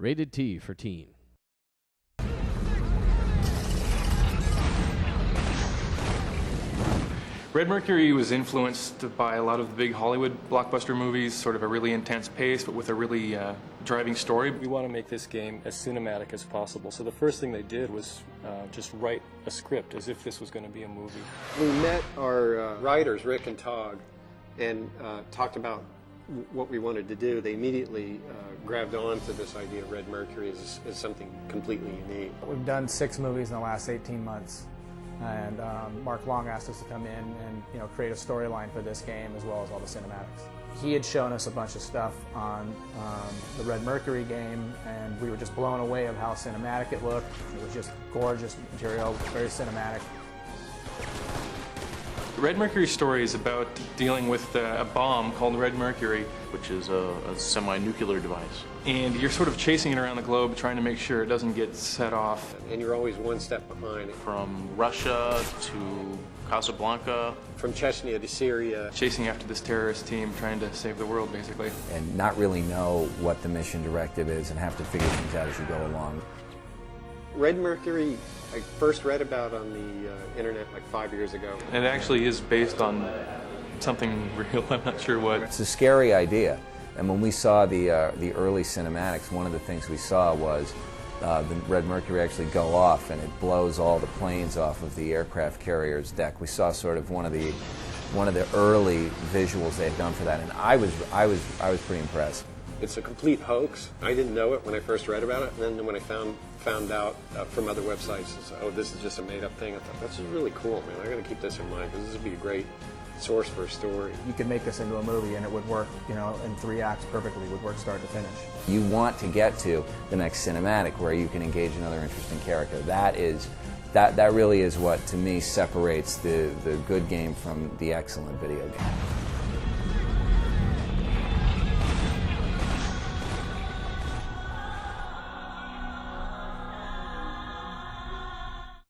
Rated T for teen. Red Mercury was influenced by a lot of the big Hollywood blockbuster movies, sort of a really intense pace, but with a really driving story. We want to make this game as cinematic as possible. So the first thing they did was just write a script as if this was going to be a movie. We met our writers, Rick and Tog, and talked about what we wanted to do. They immediately grabbed on to this idea of Red Mercury as something completely unique. We've done 6 movies in the last 18 months. And Mark Long asked us to come in and create a storyline for this game as well as all the cinematics. He had shown us a bunch of stuff on the Red Mercury game, and we were just blown away of how cinematic it looked. It was just gorgeous material, very cinematic. The Red Mercury story is about dealing with a bomb called Red Mercury, which is a semi-nuclear device. And you're sort of chasing it around the globe, trying to make sure it doesn't get set off. And you're always one step behind. From Russia to Casablanca. From Chechnya to Syria. Chasing after this terrorist team, trying to save the world, basically. And not really know what the mission directive is and have to figure things out as you go along. Red Mercury, I first read about on the internet like 5 years ago. It actually is based on something real. I'm not sure what. It's a scary idea. And when we saw the early cinematics, one of the things we saw was the Red Mercury actually go off, and it blows all the planes off of the aircraft carrier's deck. We saw sort of one of the early visuals they had done for that, and I was pretty impressed. It's a complete hoax. I didn't know it when I first read about it, and then when I found out from other websites, oh, this is just a made-up thing, I thought, that's just really cool, man. I'm going to keep this in mind, because this would be a great source for a story. You could make this into a movie and it would work, in 3 acts perfectly. It would work start to finish. You want to get to the next cinematic where you can engage another interesting character. That really is what, to me, separates the good game from the excellent video game.